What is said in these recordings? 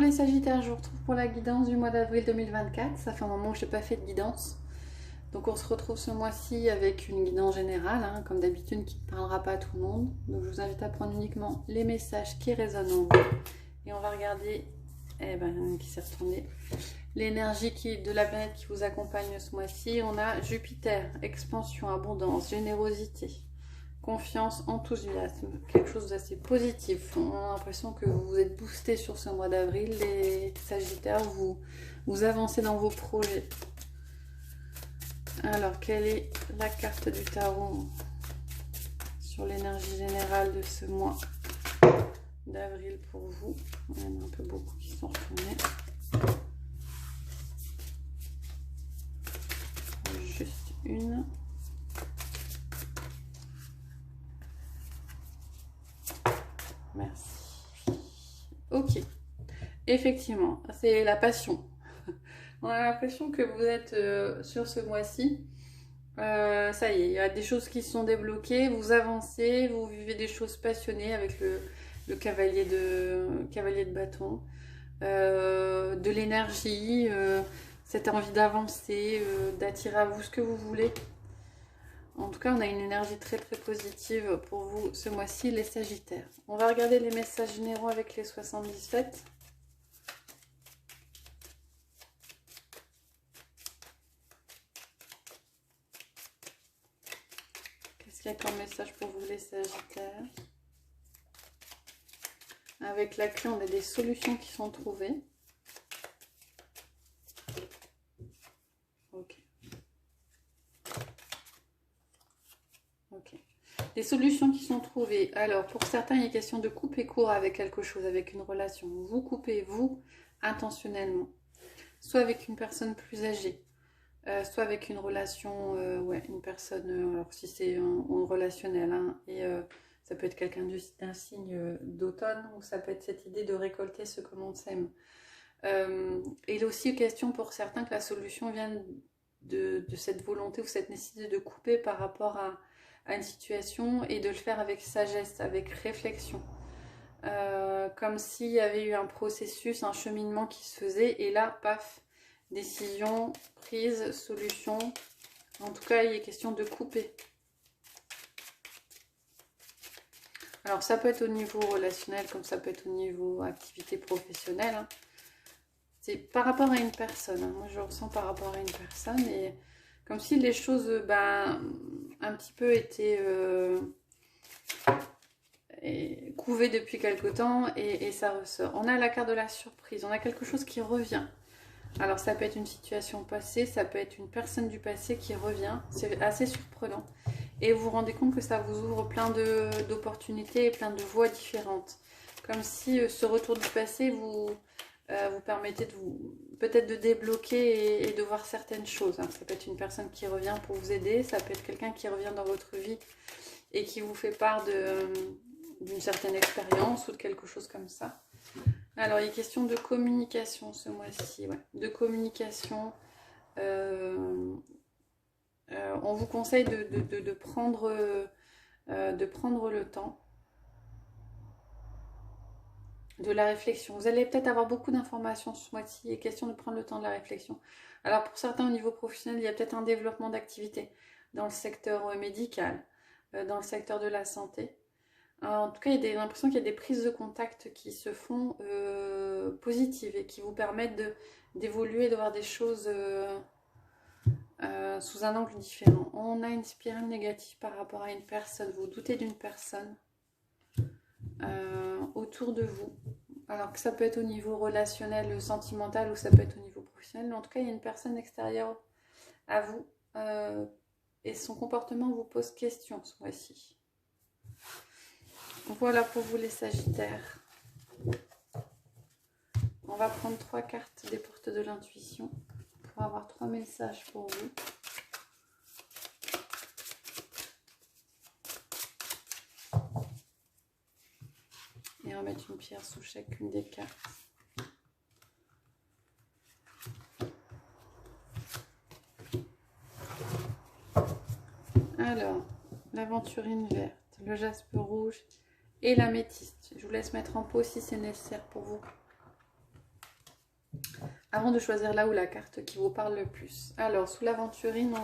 les Sagittaires, je vous retrouve pour la guidance du mois d'avril 2024. Ça fait un moment que je n'ai pas fait de guidance. Donc on se retrouve ce mois-ci avec une guidance générale, hein, comme d'habitude, qui ne parlera pas à tout le monde. Donc je vous invite à prendre uniquement les messages qui résonnent en vous. Et on va regarder, qui s'est retourné, l'énergie de la planète qui vous accompagne ce mois-ci. On a Jupiter, expansion, abondance, générosité, confiance, enthousiasme, quelque chose d'assez positif. On a l'impression que vous êtes boosté sur ce mois d'avril. Les Sagittaires, vous avancez dans vos projets. Alors, quelle est la carte du tarot sur l'énergie générale de ce mois d'avril pour vous? Il y en a un peu beaucoup qui sont retournés. Juste une. Merci. Ok. Effectivement, c'est la passion. On a l'impression que vous êtes sur ce mois-ci. Ça y est, il y a des choses qui sont débloquées, vous avancez, vous vivez des choses passionnées avec le cavalier de bâton. De l'énergie, cette envie d'avancer, d'attirer à vous ce que vous voulez. En tout cas, on a une énergie très très positive pour vous ce mois-ci, les Sagittaires. On va regarder les messages généraux avec les 77. Qu'est-ce qu'il y a comme message pour vous, les Sagittaires? Avec la clé, on a des solutions qui sont trouvées. Ok. Ok. Les solutions qui sont trouvées. Alors, pour certains, il est question de couper court avec quelque chose, avec une relation. Vous coupez, vous, intentionnellement. Soit avec une personne plus âgée. Soit avec une relation, une personne, alors si c'est en relationnel, hein, et ça peut être quelqu'un d'un signe d'automne, ou ça peut être cette idée de récolter ce que l'on sème. Et il est aussi question pour certains que la solution vient de cette volonté ou cette nécessité de couper par rapport à une situation et de le faire avec sagesse, avec réflexion. Comme s'il y avait eu un processus, un cheminement qui se faisait, et là, paf, décision, prise, solution. En tout cas, il est question de couper. Alors, ça peut être au niveau relationnel, comme ça peut être au niveau activité professionnelle. Hein. C'est par rapport à une personne. Hein. Moi, je ressens par rapport à une personne. Et comme si les choses, un petit peu étaient couvées depuis quelque temps. Et ça ressort. On a la carte de la surprise. On a quelque chose qui revient. Alors ça peut être une situation passée, ça peut être une personne du passé qui revient, c'est assez surprenant. Et vous vous rendez compte que ça vous ouvre plein d'opportunités et plein de voies différentes. Comme si ce retour du passé vous permettait peut-être de débloquer et de voir certaines choses. Hein. Ça peut être une personne qui revient pour vous aider, ça peut être quelqu'un qui revient dans votre vie et qui vous fait part d'une certaine expérience ou de quelque chose comme ça. Alors, il est question de communication ce mois-ci, ouais. De communication. On vous conseille de prendre le temps de la réflexion. Vous allez peut-être avoir beaucoup d'informations ce mois-ci. Il est question de prendre le temps de la réflexion. Alors, pour certains, au niveau professionnel, il y a peut-être un développement d'activité dans le secteur médical, dans le secteur de la santé. En tout cas, il y a l'impression qu'il y a des prises de contact qui se font positives et qui vous permettent d'évoluer, de voir des choses sous un angle différent. On a une spirale négative par rapport à une personne. Vous doutez d'une personne autour de vous. Alors que ça peut être au niveau relationnel, sentimental, ou ça peut être au niveau professionnel. Mais en tout cas, il y a une personne extérieure à vous et son comportement vous pose question ce mois-ci. Voilà pour vous les Sagittaires. On va prendre 3 cartes des portes de l'intuition pour avoir 3 messages pour vous. Et on va mettre une pierre sous chacune des cartes. Alors, l'aventurine verte, le jaspe rouge et l'améthyste. Je vous laisse mettre en pause si c'est nécessaire pour vous. avant de choisir là où la carte qui vous parle le plus. Alors, sous l'aventurine,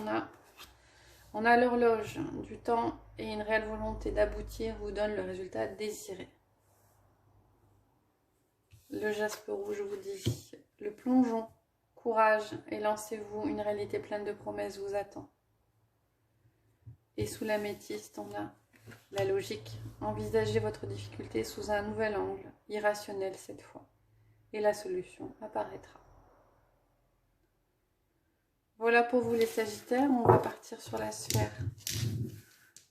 on a l'horloge du temps et une réelle volonté d'aboutir vous donne le résultat désiré. Le jaspe rouge vous dit le plongeon, courage et lancez-vous, une réalité pleine de promesses vous attend. Et sous l'améthyste, on a la logique. Envisagez votre difficulté sous un nouvel angle, irrationnel cette fois, et la solution apparaîtra. Voilà pour vous les Sagittaires, on va partir sur la sphère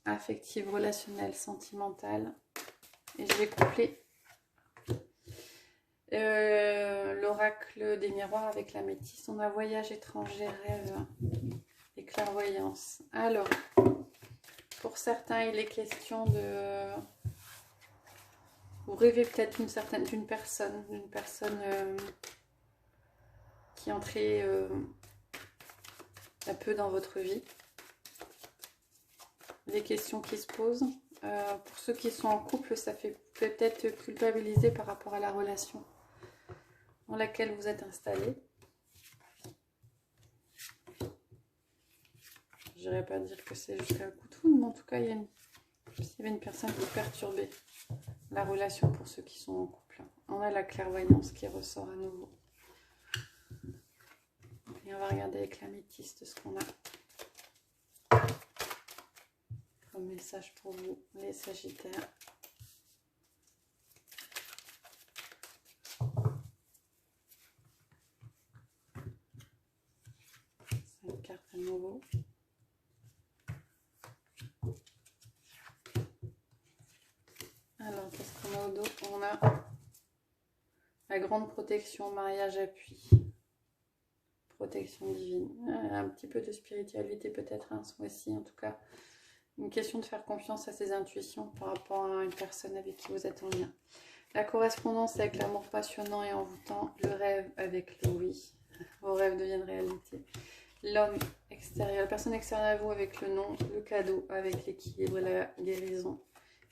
affective, relationnelle, sentimentale. Et je vais coupler l'oracle des miroirs avec l'améthyste. On a voyage étranger, rêve et clairvoyance. Alors, pour certains, il est question de... Vous rêvez peut-être d'une personne qui est entrée un peu dans votre vie. Des questions qui se posent. Pour ceux qui sont en couple, ça fait peut-être culpabiliser par rapport à la relation dans laquelle vous êtes installé. Je n'irais pas dire que c'est jusqu'à un coup de foudre, mais en tout cas, il y avait une personne qui perturbait la relation pour ceux qui sont en couple. On a la clairvoyance qui ressort à nouveau. Et on va regarder avec l'améthyste ce qu'on a comme message pour vous, les Sagittaires. À nouveau. Alors, qu'est-ce qu'on a au dos? On a la grande protection, mariage, appui, protection divine. Un petit peu de spiritualité peut-être, hein, ce mois-ci. En tout cas, une question de faire confiance à ses intuitions par rapport à une personne avec qui vous êtes en lien. La correspondance avec l'amour passionnant et envoûtant, le rêve avec le oui. Vos rêves deviennent réalité. L'homme extérieur, la personne extérieure à vous avec le nom, le cadeau avec l'équilibre et la guérison,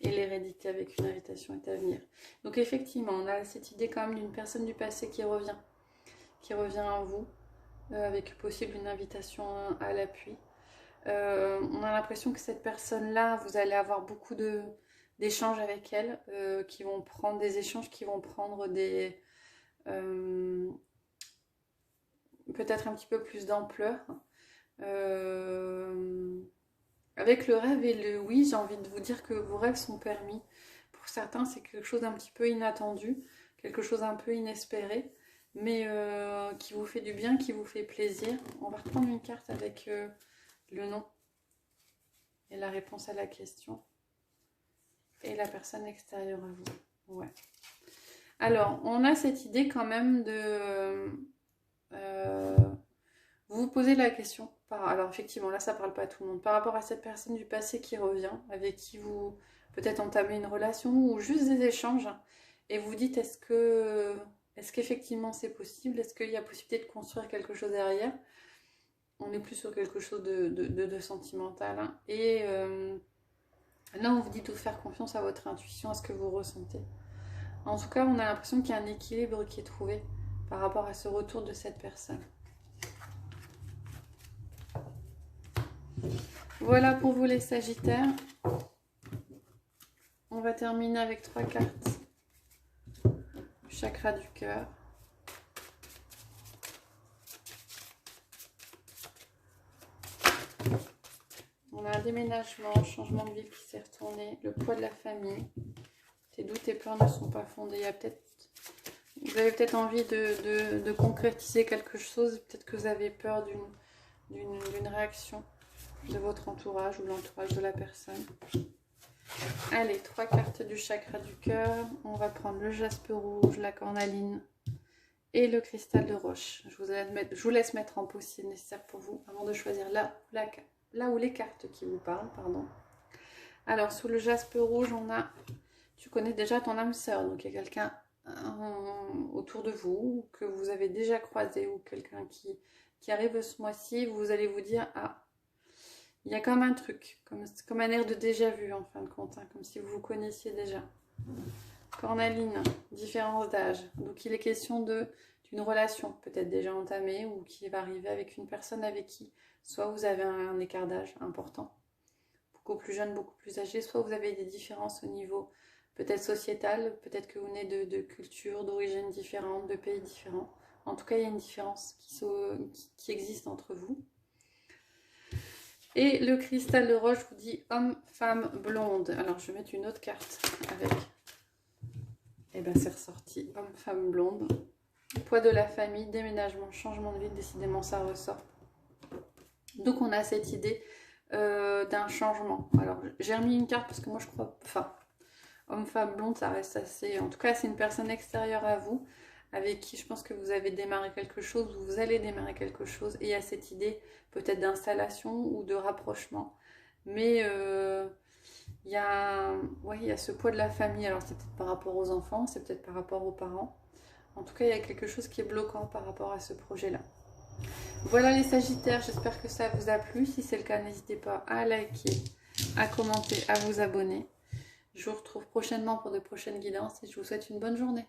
et l'hérédité avec une invitation est à venir. Donc effectivement, on a cette idée quand même d'une personne du passé qui revient à vous, avec possible une invitation à l'appui. On a l'impression que cette personne-là, vous allez avoir beaucoup d'échanges avec elle, qui vont prendre des échanges, qui vont prendre des... peut-être un petit peu plus d'ampleur. Avec le rêve et le oui, j'ai envie de vous dire que vos rêves sont permis. Pour certains, c'est quelque chose d'un petit peu inattendu, quelque chose un peu inespéré, mais qui vous fait du bien, qui vous fait plaisir. On va reprendre une carte avec le nom et la réponse à la question. Et la personne extérieure à vous. Ouais. Alors, on a cette idée quand même de... vous vous posez la question, alors effectivement là ça parle pas à tout le monde, par rapport à cette personne du passé qui revient, avec qui vous peut-être entamez une relation ou juste des échanges, et vous dites est-ce qu'effectivement c'est possible, est-ce qu'il y a possibilité de construire quelque chose derrière. On est plus sur quelque chose de sentimental, hein. Et là on vous dit de faire confiance à votre intuition, à ce que vous ressentez. En tout cas on a l'impression qu'il y a un équilibre qui est trouvé par rapport à ce retour de cette personne. Voilà pour vous les Sagittaires. On va terminer avec 3 cartes du chakra du cœur. On a un déménagement, changement de vie qui s'est retourné, le poids de la famille. Tes doutes et peurs ne sont pas fondés. Vous avez peut-être envie de concrétiser quelque chose. Peut-être que vous avez peur d'une réaction de votre entourage ou l'entourage de la personne. Allez, 3 cartes du chakra du cœur. On va prendre le jaspe rouge, la cornaline et le cristal de roche. Je vous laisse mettre en pause si c'est nécessaire pour vous avant de choisir là où les cartes qui vous parlent. Pardon. Alors, sous le jaspe rouge, on a... Tu connais déjà ton âme sœur, donc il y a quelqu'un autour de vous que vous avez déjà croisé ou quelqu'un qui arrive ce mois-ci. Vous allez vous dire, ah, il y a comme un truc, comme un air de déjà-vu en fin de compte, hein, comme si vous vous connaissiez déjà. Cornaline, différence d'âge. Donc il est question d'une d'une relation peut-être déjà entamée ou qui va arriver avec une personne avec qui soit vous avez un écart d'âge important, beaucoup plus jeune, beaucoup plus âgé, soit vous avez des différences au niveau peut-être sociétal, peut-être que vous venez de cultures, d'origines différentes, de pays différents. En tout cas, il y a une différence qui existe entre vous. Et le cristal de roche vous dit homme, femme, blonde. Alors, je vais mettre une autre carte avec. Et bien, c'est ressorti. Homme, femme, blonde. Poids de la famille, déménagement, changement de vie. Décidément, ça ressort. Donc, on a cette idée d'un changement. Alors, j'ai remis une carte parce que moi, je crois... Enfin, homme, femme, blonde, ça reste assez... En tout cas, c'est une personne extérieure à vous, avec qui je pense que vous avez démarré quelque chose, ou vous allez démarrer quelque chose. Et il y a cette idée peut-être d'installation ou de rapprochement. Mais il y a ce poids de la famille. Alors, c'est peut-être par rapport aux enfants, c'est peut-être par rapport aux parents. En tout cas, il y a quelque chose qui est bloquant par rapport à ce projet-là. Voilà les Sagittaires, j'espère que ça vous a plu. Si c'est le cas, n'hésitez pas à liker, à commenter, à vous abonner. Je vous retrouve prochainement pour de prochaines guidances et je vous souhaite une bonne journée.